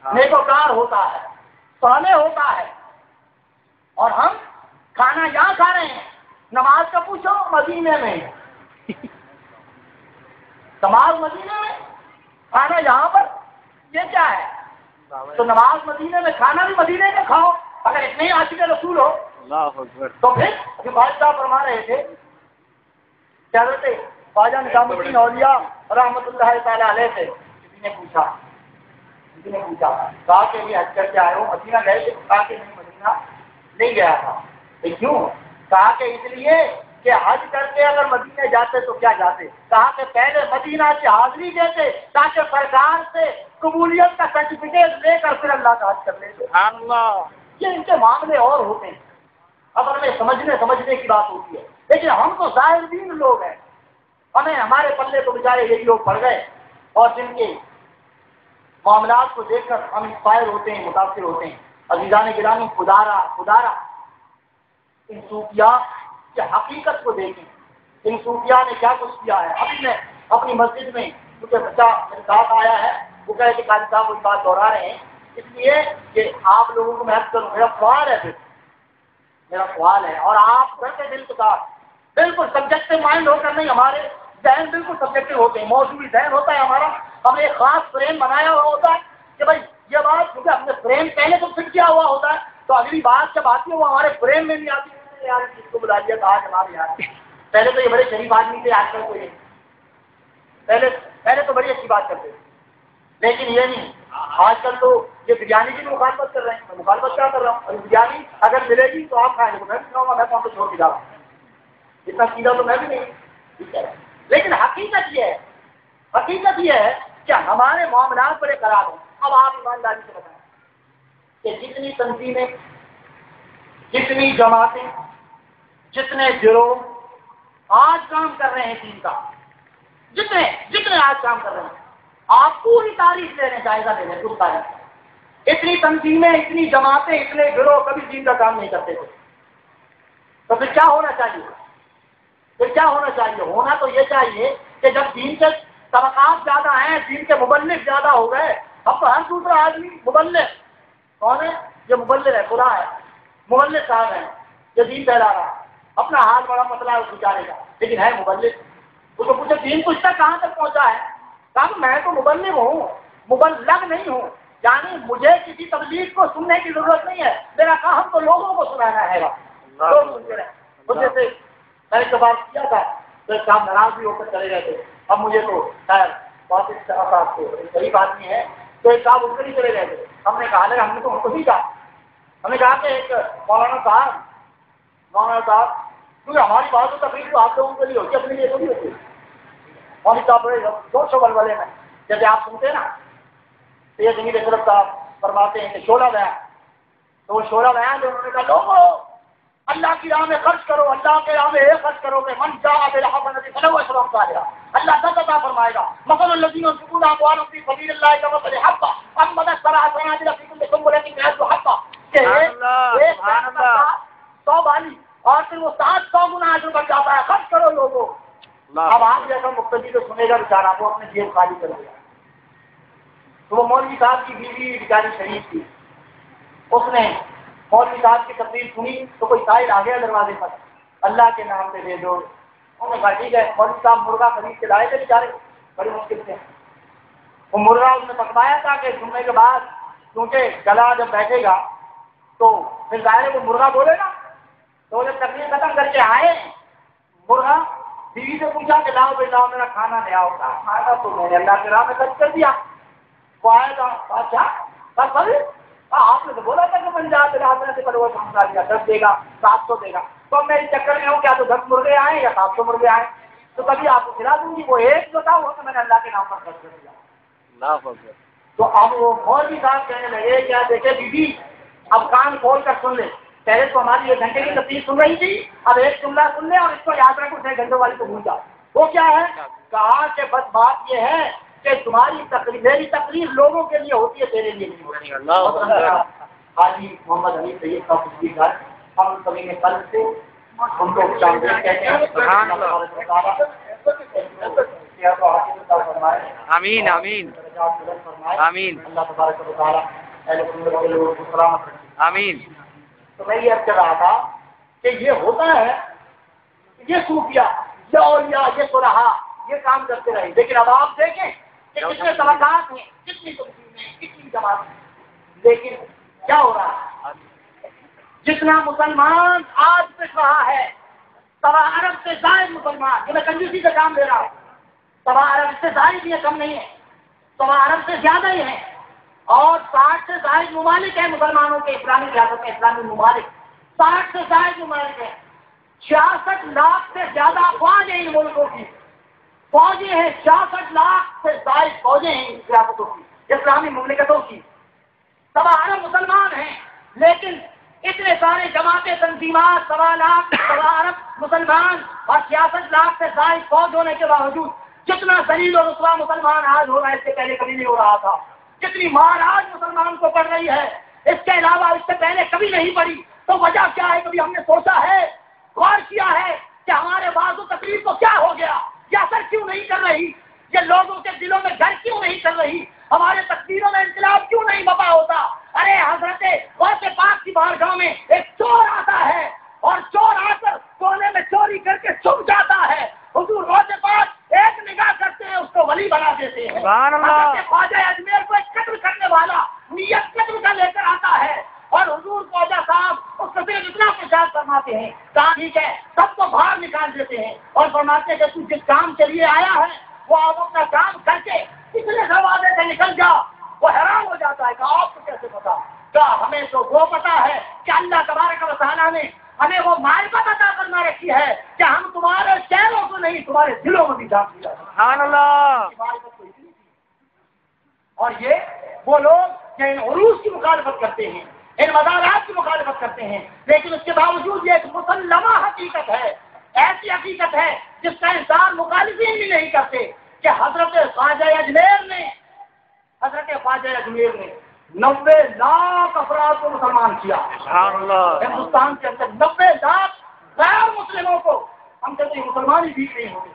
نیکوکار ہوتا ہے، صالح ہوتا ہے، اور ہم کھانا یہاں کھا رہے ہیں، نماز کا پوچھو مدینے میں، نماز مدینے میں، کھانا یہاں پر، یہ کیا ہے؟ تو نماز مدینے میں، کھانا بھی مدینے میں کھاؤ اگر اتنے ہی عاشق رسول ہو۔ تو پھر جو بادشاہ فرما رہے تھے کیا کہتے خواجہ نظام الدین اولیاء رحمۃ اللہ تعالی علیہ سے، کسی نے پوچھا کہا کہ یہ حج کر کے آئے ہو، مدینہ گئے تھے؟ کہا کہ نہیں، مدینہ نہیں گیا تھا۔ کیوں؟ کہا کہ اس لیے کہ حج کر کے اگر مدینے جاتے تو کیا جاتے؟ کہا کہ پہلے مدینہ کی حاضری دیتے تاکہ سرکار سے قبولیت کا سرٹیفکیٹ لے کر پھر اللہ کا حج کر لیتے۔ سبحان اللہ، یہ ان کے معاملے اور ہوتے ہیں، اب ہمیں سمجھنے کی بات ہوتی ہے، لیکن ہم تو ظاہر دین لوگ ہیں، ہمارے پلے تو بیچارے یہی لوگ پڑ گئے، اور جن کے معاملات کو دیکھ کر ہم انسپائر ہوتے ہیں، متاثر ہوتے ہیں۔ عزیزان گرامی، خدارا ان صوفیاء کی حقیقت کو دیکھیں، ان صوفیاء نے کیا کچھ کیا ہے۔ ابھی میں اپنی مسجد میں کیونکہ بچہ میرے ساتھ آیا ہے، وہ کہے کہ قاضی صاحب کوئی بات دوہرا رہے ہیں، اس لیے کہ آپ لوگوں کو میں کروں، میرا سوال ہے اور آپ گھر کے دل کے ساتھ بالکل سبجیکٹو مائنڈ ہو کر نہیں، ہمارے ذہن بالکل سبجیکٹو ہوتے ہیں، موضوعی ذہن ہوتا ہے ہمارا، ہم نے ایک خاص فریم بنایا ہوا ہوتا ہے کہ بھائی یہ بات، کیونکہ ہم نے فریم پہلے تو فٹ کیا ہوا ہوتا ہے، تو اگلی بات جب آتی ہے وہ ہمارے فریم میں نہیں آتی ہے۔ یار کس کو بلا دیا تھا آج ہمارے یار، پہلے تو یہ بڑے شریف آدمی تھے، آج کل کوئی پہلے تو بڑی اچھی بات کرتے تھے، لیکن یہ نہیں، آج کل تو یہ بریانی کی بھی مخالفت کر رہے ہیں، میں مخالفت کیا کر رہا ہوں، اور بریانی اگر ملے گی تو آپ کھائیں گے، میں بھی کھاؤں گا، میں تو آپ کو چھوڑ کے جاؤں گا، اتنا سیدھا تو میں بھی نہیں، ٹھیک ہے۔ لیکن حقیقت یہ ہے کہ ہمارے معاملات بڑے خراب ہیں۔ اب آپ ایمانداری سے بتائیں کہ جتنی تنظیمیں، جتنی جماعتیں، جتنے گروہ آج کام کر رہے ہیں دین کا، جتنے آج کام کر رہے ہیں، آپ پوری تاریخ لے لیں، جائزہ لے لیں، پوری تاریخ، اتنی تنظیمیں، اتنی جماعتیں، اتنے گروہ کبھی دین کا کام نہیں کرتے تھے، تو پھر کیا ہونا چاہیے؟ ہونا تو یہ چاہیے کہ جب دین کے طبقات زیادہ ہیں، دین کے مبلغ زیادہ ہو گئے، اب تو ہر دوسرا آدمی مبلغ، کون ہے؟ یہ مبلغ ہے، خدا ہے، مبلغ صاحب ہے، یہ دین پھیلا رہا ہے، اپنا ہاتھ بڑا مسئلہ ہے اس بیچارے کا، لیکن ہے مبلغ۔ اس کو پوچھے دین کو اس تک کہاں تک پہنچا ہے؟ کہا میں تو مبلغ ہوں، مبلغ نہیں ہوں، یعنی مجھے کسی تبلیغ کو سننے کی ضرورت نہیں ہے، میرا کام تو لوگوں کو سنانا ہے، لوگ سنتے رہے۔ جیسے میں نے بات کیا تھا تو ایک کام ناراض بھی ہو کر چلے گئے تھے، اب مجھے تو خیر بہت صاحب کو صحیح آدمی ہے تو ایک صاحب اٹھ کر ہی چلے گئے تھے، ہم نے کہا ہم نے تو ان کو ہی کہا، ہم نے کہا کہ ایک مولانا صاحب کیونکہ ہماری بات تو تقریب تو آپ لوگوں کے لیے ہوتی ہے، اپنے لیے تو نہیں ہوتی، مولوی صاحب بڑے دو شعبل والے میں، جیسے آپ سنتے ہیں نا سید جمیل اشرف صاحب فرماتے ہیں کہ شعلہ بیان، تو وہ شعلہ بیان جو انہوں نے کہا لوگوں اللہ کی راہ میں خرچ کرو، اللہ کے راہ میں ایک خرچ کرو کہ من جاء بالحسنۃ فلہ عشر امثالها، اللہ دس عطا فرمائے گا، مثل الذین ينفقون اموالهم فی سبیل اللہ کمثل حبۃ انبتت سبع سنابل فی کل سنبلۃ مئۃ حبۃ، کہ ایک 100 بالی اور پھر وہ 700 گنا اجر بن جاتا ہے، خرچ کرو لوگوں۔ اب آپ جیسا مقتدی تو سنے گا بیچارہ، وہ اپنے جیب خالی کر دے گا، تو وہ مولوی صاحب کی بیوی بیچاری شریف تھی، اس نے مولوی صاحب کی تقریر سنی تو کوئی سائل آ گیا دروازے پر، اللہ کے نام سے دے دو، انہوں نے کہا ٹھیک ہے، مولوی صاحب مرغا خرید کے لائے تھے بیچارے بڑی مشکل سے، وہ مرغا اس نے پکوایا تھا کہ سننے کے بعد کیونکہ گلا جب بیٹھے گا تو پھر ظاہر ہے وہ مرغا بولے گا، تو جب تقریر ختم کر کے آئے مرغا، بیوی سے پوچھا کہ لاؤ بھائی لاؤ میرا کھانا لے آؤ، کھانا تو میں نے اللہ کے راہ میں خرچ کر دیا، وہ آئے گا بادشاہ آپ نے تو بولا تھا کہ پنجاب راستے سے وہ سمجھا دیا 10 دے گا 700 دے گا، تو اب میں اس چکر میں ہوں کیا تو 10 مرغے آئے یا 700 مرغے آئے، تو کبھی آپ کو کھلا دوں گی، وہ ایک جو تھا وہ تو میں نے اللہ کے نام پر خرچ کر دیا۔ تو اب وہ مولوی صاحب کہنے لگے کیا دیکھے بی بی اب کان کھول کر سن لے، پہلے تو ہماری 1 گھنٹے کی تقریر سن رہی تھی، اب ایک جملہ سن لے اور اس کو یاد رکھو 6 گھنٹوں والی کو بھول جاؤ، وہ کیا ہے؟ کہا کہ بس بات یہ ہے کہ تمہاری تقریر، میری تقریر لوگوں کے لیے ہوتی ہے، تیرے لیے نہیں ہوتی۔ حاجی محمد علی سید کا خوشی گھر، ہم سبھی نے کل سے ہم لوگ کہتے ہیں آمین آمین آمین اللہ تبارک و تعالیٰ اہل سنت کے لوگوں کو سلامت رکھے. آمین. تو میں یہ عرض کر رہا تھا کہ یہ ہوتا ہے، یہ صوفیہ، یہ اولیاء، یہ صلحاء یہ کام کرتے رہے، لیکن اب آپ دیکھیں کہ کتنے طبقات ہیں، کتنی تنظیمیں ہیں، کتنی جماعتیں ہیں، لیکن کیا ہو رہا ہے؟ جتنا مسلمان آج پس رہا ہے، 7 ارب سے زائد مسلمان، یہ میں کنجوسی کا کام دے رہا ہوں، 7 ارب سے زائد یہ کم نہیں ہے، 7 ارب سے زیادہ ہی ہیں، اور 60 سے زائد ممالک ہیں مسلمانوں کے، اسلامی ریاست میں اسلامی ممالک 60 سے زائد ممالک ہیں، 66 لاکھ سے زیادہ افواج ہیں ان ملکوں کی، فوجیں ہیں 66 لاکھ سے زائد فوجیں ہیں ان ریاستوں کی، اسلامی مملکتوں کی، 7 ارب مسلمان ہیں، لیکن اتنے سارے جماعتیں تنظیمات، 7 لاکھ 7 ارب مسلمان اور 66 لاکھ سے زائد فوج ہونے کے باوجود جتنا ذلیل و رسوا مسلمان آج ہو رہا ہے اس سے پہلے کبھی نہیں ہو رہا تھا، جتنی مار آج مسلمان کو پڑ رہی ہے اس کے علاوہ اس سے پہلے کبھی نہیں پڑی. تو وجہ کیا ہے؟ کبھی ہم نے سوچا ہے، غور کیا ہے کہ ہمارے بعض و تقریر کو کیا ہو گیا، یہ اثر کیوں نہیں کر رہی، یہ لوگوں کے دلوں میں گھر کیوں نہیں کر رہی، ہمارے تقریروں میں انقلاب کیوں نہیں بپا ہوتا؟ ارے حضرت غوث پاک کی بارگاہ میں ایک چور آتا ہے اور چور آ کر کونے میں چوری کر کے چھپ جاتا ہے، حضور غوث پاک ایک نگاہ کرتے ہیں اس کو ولی بنا دیتے ہیں. حضرت خواجہ اجمیر کو ایک قتل کرنے والا نیت قتل کا لے کر آتا ہے اور حضور خواجہ صاحب اس کو صرف اتنا پرچار فرماتے ہیں، کہا ٹھیک ہے سب کو باہر نکال دیتے ہیں اور فرماتے ہیں کہ تو جس کام کے لیے آیا ہے وہ آپ اپنا کام کر کے پچھلے دروازے سے نکل جا. وہ حیران ہو جاتا ہے کہ آپ کو کیسے پتا؟ کیا ہمیں تو وہ پتا ہے کہ اللہ تبارک و تعالیٰ نے ہمیں وہ معرفت عطا فرما رکھی ہے کہ ہم تمہارے چہروں کو نہیں تمہارے دلوں میں بھی جان لیا. سبحان اللہ. اور یہ وہ لوگ جو ان عروج کی مخالفت کرتے ہیں، ان مزارات کی مخالفت کرتے ہیں، لیکن اس کے باوجود یہ ایک مسلمہ حقیقت ہے، ایسی حقیقت ہے جس کا انسان مخالفین بھی نہیں کرتے کہ حضرت خواجہ اجمیر نے 90 لاکھ افراد کو مسلمان کیا. سبحان اللہ. ہندوستان کے اندر 90 لاکھ غیر مسلموں کو ہم کہتے ہیں مسلمان ہی ٹھیک نہیں ہوتے،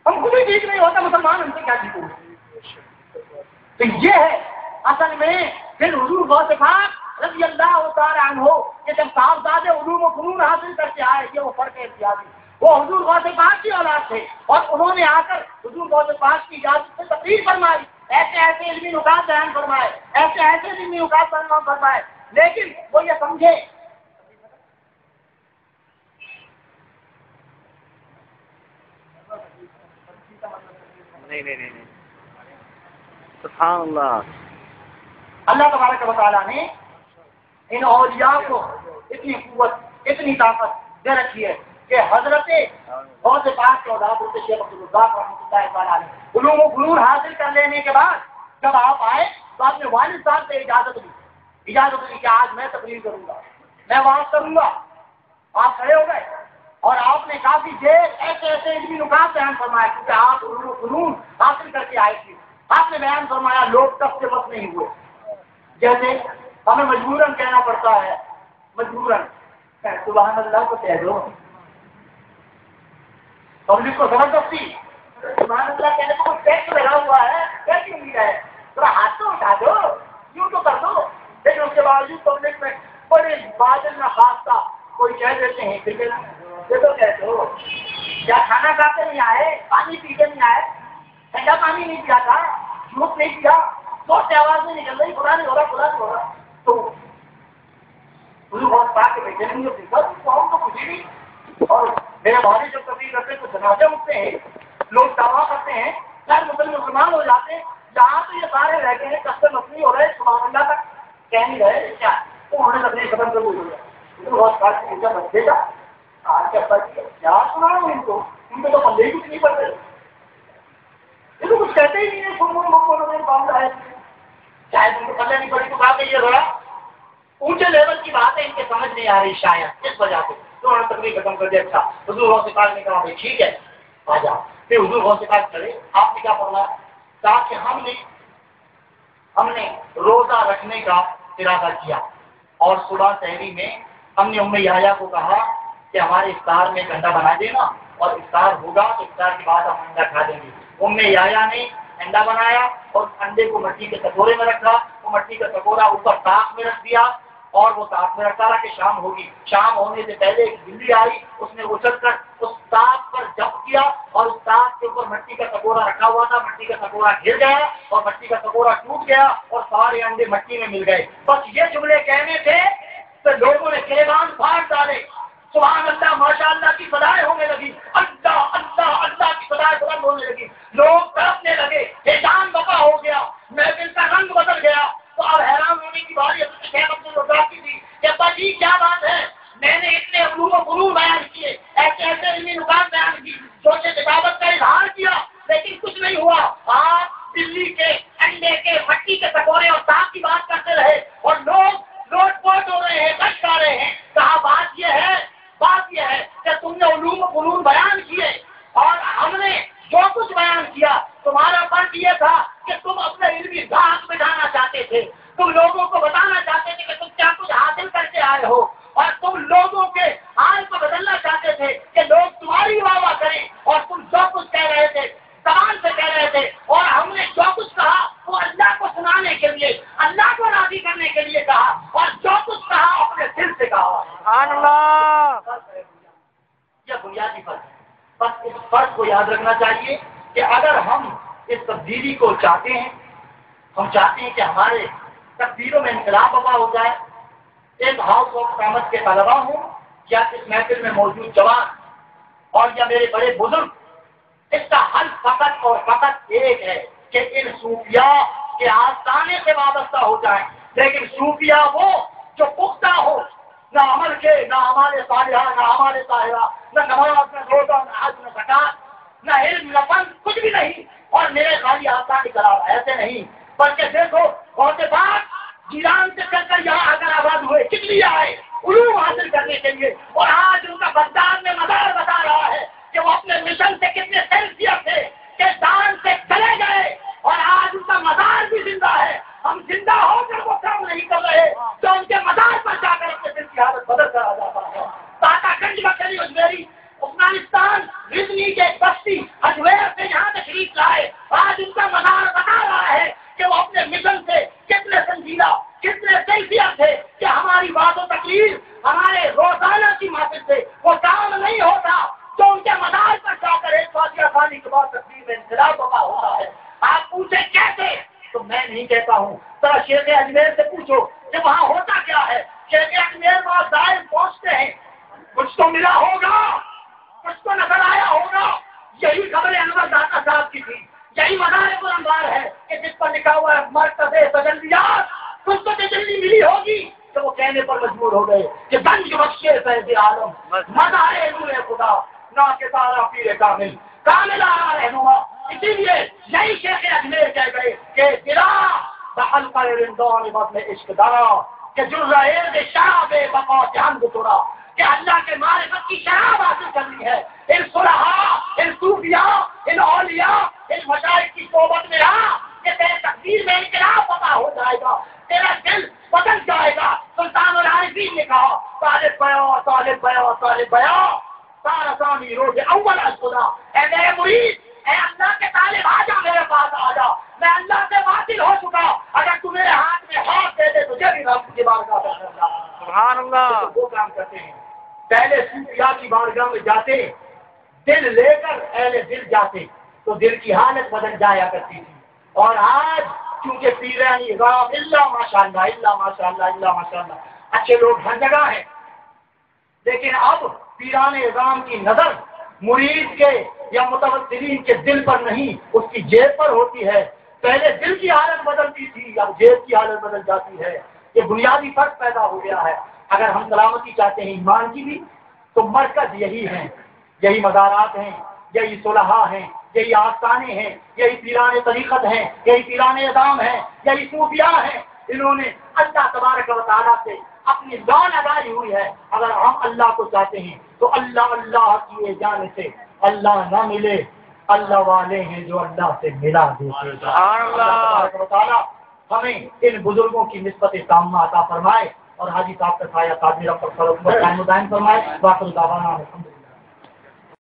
ہم خود ہی ٹھیک نہیں ہوتا، مسلمان ہم سے کیا ٹھیک ہوگا؟ تو یہ ہے اصل میں پھر حضور غوث پاک رضی اللہ تعالی عنہ کہ جب صاحبزادے علوم و فنون حاصل کر کے آئے، یہ وہ فرق احتیاطی، وہ حضور غوث پاک کی اولاد تھے اور انہوں نے آ کر حضور غوث پاک کی اجازت سے تقریر فرمائی، ایسے ایسے علمی نکات بیان فرمائے، ایسے ایسے علمی نکات بیان فرمائے، لیکن وہ یہ سمجھے نہیں. سبحان اللہ. اللہ تبارک و تعالیٰ نے ان اولیاء کو اتنی قوت، اتنی طاقت دے رکھی ہے کہ حضرت غوث پاک کے اولاد حضرت شیخ عبدالرزاق رحمۃ اللہ تعالیٰ علیہ علوم و فنون حاصل کر لینے کے بعد جب آپ آئے تو آپ نے والد صاحب سے اجازت لی کہ آج میں تقریر کروں گا، میں وعظ کروں گا. آپ کھڑے ہو گئے اور آپ نے کافی دیر ایسے ایسے علمی نکات بیان فرمایا کیونکہ آپ علوم و فنون حاصل کر کے آئے تھے. آپ نے بیان فرمایا، لوگ تب سے بس نہیں ہوئے، جیسے ہمیں مجبوراً کہنا پڑتا ہے، مجبوراً سبحان اللہ کو کہہ دو، پبلک کو زبردستی سبحان اللہ کہنے کو ٹیکس لگا ہوا ہے، کیسی امید ہے، تھوڑا ہاتھ تو اٹھا دو، یوں تو کر دو. لیکن اس کے باوجود پبلک میں بڑے بادل میں خاص کا کوئی کہہ دیتے ہیں پھر یہ تو کہہ دو، کیا کھانا کھاتے نہیں آئے، پانی پیتے نہیں آئے، ٹھنڈا پانی نہیں پیا تھا، جھوٹ نہیں کیا، بہت آواز نہیں نکل رہی، خدا نہیں ہو رہا. تو بہت پا کے بیٹھے نہیں ہم تو کچھ نہیں. اور میرے بھائی جب تقریر کرتے ہیں تو جنازے اٹھتے ہیں، لوگ دعویٰ کرتے ہیں، خیر مسلمان ہو جاتے ہیں، جہاں تو یہ سارے رہ گئے ہیں کسے مسئلے ہو رہے سبحان اللہ تک کہہ نہیں رہے کیا، تو انہوں نے تقریر ختم کر دی. بہت بات بچے گا کیا سنا ان کو تو پلے ہی کچھ نہیں پڑتے، یہ تو کچھ کہتے ہی نہیں ہے. معاملہ ہے شاید ان کو پلے نہیں پڑی تو کہا کہ یہ ذرا اونچے لیول کی بات ہے، ان کے سمجھ نہیں آ رہی شاید اس وجہ سے، تو انہوں نے تقریر ختم کر دیا. اچھا حضور غوث پاک نے کہا بھائی ٹھیک ہے آ جاؤ. پھر حضور غوث پاک چلے، آپ نے کیا فرمایا؟ کہا کہ ہم نے روزہ رکھنے کا ارادہ کیا اور صبح سحری میں ہم نے ام یحییٰ کو کہا کہ کہ ہمارے افطار میں ایک انڈا بنا دینا اور افطار ہوگا تو افطار کے بعد ہم انڈا کھا لیں گے۔ یایا نے انڈا بنایا اور انڈے کو مٹی کے کٹورے میں رکھا، وہ مٹی کا کٹورا اوپر طاق میں رکھ دیا اور وہ طاق میں رکھا رہا کہ شام ہوگی۔ شام ہونے سے پہلے ایک بلی آئی، اس نے اچھل کر اس طاق پر جب کیا اور اس طاق کے اوپر مٹی کا کٹورا رکھا ہوا تھا، مٹی کا کٹورا گر گیا اور مٹی کا کٹورا ٹوٹ گیا اور سارے انڈے مٹی میں مل گئے۔ بس یہ جملے کہنے تھے تو لوگوں نے کیوان پھاڑ ڈالے، سبحان اللہ ماشاء اللہ کی فضائیں ہونے لگی، اللہ اللہ اللہ کی فضائیں بلند ہونے لگی، لوگ تڑپنے لگے، حیران بقا ہو گیا، محفل کا رنگ بدل گیا۔ تو اب حیران ہونے کی باری شیخ عبدالرزاق کی تھی کہ ابا جی کیا بات ہے، میں نے اتنے علوم و فنون بیان کیے، ایسے ایسے علمی نکات بیان کی، سوچے کتابت کا اظہار کیا، لیکن کچھ نہیں ہوا۔ آپ دلی کے انڈے کے مٹی کے کٹورے اور طاق کی بات کرتے رہے اور لوگ لوٹ پوٹ ہو رہے ہیں، کش کھا رہے ہیں۔ کہا بات یہ ہے کہ تم نے علوم و فنون بیان کیے اور ہم نے جو کچھ بیان کیا، تمہارا فرض یہ تھا کہ تم اپنے علمی ذات بٹھانا چاہتے تھے، تم لوگوں کو بتانا چاہتے تھے کہ تم کیا کچھ حاصل کر کے آئے ہو اور تم لوگوں کے حال کو بدلنا چاہتے تھے کہ لوگ تمہاری واہ واہ کریں، اور تم جو کچھ کہہ رہے تھے زبان سے کہہ رہے تھے اور ہم نے جو کچھ کہا وہ اللہ کو سنانے کے لیے، اللہ کو راضی کرنے کے لیے کہا اور جو کچھ کہا اپنے دل سے کہا۔ سبحان اللہ۔ یہ بنیادی فرق ہے۔ بس اس فرق کو یاد رکھنا چاہیے کہ اگر ہم اس تبدیلی کو چاہتے ہیں، ہم چاہتے ہیں کہ ہمارے تقدیروں میں انقلاب برپا ہو جائے، ایک ہاؤس آف کامرس کے طلبا ہوں یا اس محفل میں موجود جوان اور یا میرے بڑے بزرگ، اس کا حل فقط اور فقط ایک ہے کہ ان صوفیاء کے آستانے سے وابستہ ہو جائیں، لیکن صوفیاء وہ جو پختہ ہو، نہ عمل کے، نہ ہمارے صالحہ، نہ ہمارے طاہرہ، نہ نماز، نہ روزہ، نہ حج، نہ زکات، نہ علم، نہ فن، کچھ بھی نہیں، اور میرے خالی آستانے قرار، ایسے نہیں، بلکہ دیکھو بہت بات جیران سے چل کر یہاں اگر آباد ہوئے، کتنی آئے علوم حاصل کرنے کے لیے، اور آج ان کا بغداد میں مزار بتا رہا ہے کہ وہ اپنے مشن سے کتنے سینسیئر تھے کہ دان سے چلے گئے، اور آج ان کا مزار بھی زندہ ہے۔ ہم زندہ ہو کر وہ کام نہیں کر رہے تو ان کے مزار پر جا کر اپنے دل کی حالت بدل کر آ جاتا ہے۔ تاتا گنج بکری اجمیری افغانستان رزنی کے بستی اجمیر سے یہاں تشریف لائے، آج ان کا مزار بتا رہا ہے کہ وہ اپنے مشن سے کتنے سنجیدہ، کتنے سینسیئر تھے کہ ہماری بات و تقریر، ہمارے روزانہ کی محفل سے وہ کام نہیں ہوتا تو ان کے مزار پر جا کر ایک فاتحہ خانی کے بعد تقریر میں انقلاب برپا ہوتا ہے۔ آپ پوچھیں کیسے تو میں نہیں کہتا ہوں، ذرا شیخ اجمیر سے پوچھو کہ وہاں ہوتا کیا ہے۔ شیخ اجمیر وہاں دائر پہنچتے ہیں، کچھ تو ملا ہوگا، کچھ تو نظر آیا ہوگا۔ یہی خبر انور داتا صاحب کی تھی، یہی مزار پرانوار ہے کہ جس پر لکھا ہوا ہے مرکز تجلیات، کچھ تو تجلی ملی ہوگی کہ وہ کہنے پر مجبور ہو گئے کہ گنج بخشے فیض عالم مزار نور خدا نا کے سارا پیر کامل کامل آ رہنما۔ اسی لیے یہی شیخ اجمیر کہہ گئے کہ دلا بحل پر رندان بطن عشق دارا کہ جرائے شراب بقا جہنگ توڑا، کہ اللہ کے معرفت کی شراب حاصل کرنی ہے۔ ان صلحاء، ان صوفیاء، ان اولیاء، ان مشائخ کی صحبت میں آ کہ تیرے تقدیر میں انقلاب پتا ہو جائے گا، تیرا دل بدل جائے گا۔ سلطان العارفین نے کہا طالب بیاں طالب بیاں طالب بیاں سارسانی روز اول از خدا، اے میرے مرید، اے اللہ کے طالب آ جا، میرے پاس آ جا، میں اللہ سے واصل ہو چکا، اگر تو میرے ہاتھ میں ہاتھ دے دے تجھے بھی رب کی بارگاہ میں کرنا۔ سبحان اللہ۔ وہ کام کرتے ہیں، پہلے صوفیاء کی بارگاہ میں جاتے، دل لے کر اہل دل جاتے تو دل کی حالت بدل جایا کرتی تھی، اور آج کیونکہ پیرانی رام اللہ ماشاءاللہ اللہ ماشاءاللہ اللہ ماشاءاللہ اچھے لوگ ہر جگہ ہیں، لیکن اب پیران اعظام کی نظر مرید کے یا متوسلین کے دل پر نہیں، اس کی جیب پر ہوتی ہے۔ پہلے دل کی حالت بدلتی تھی، اب جیب کی حالت بدل جاتی ہے۔ یہ بنیادی فرق پیدا ہو گیا ہے۔ اگر ہم سلامتی چاہتے ہیں ایمان کی بھی تو مرکز یہی ہیں، یہی مزارات ہیں، یہی صلحاء ہیں، یہی آستانے ہیں، یہی پیران طریقت ہیں، یہی پیران اعظام ہیں، یہی صوفیاء ہیں۔ انہوں نے اللہ تبارک و تعالیٰ سے اپنی لان ادائی ہوئی ہے۔ اگر ہم اللہ کو چاہتے ہیں تو اللہ اللہ کی جان سے اللہ نہ ملے، اللہ والے ہیں جو اللہ سے ملا دیتے ہیں۔ اللہ تبارک و تعالیٰ ہمیں ان بزرگوں کی نسبت تامہ عطا فرمائے اور حاجی صاحب کا سایہ قادری رب پر قائم و دائم فرمائے. واخر دعوانا الحمدللہ.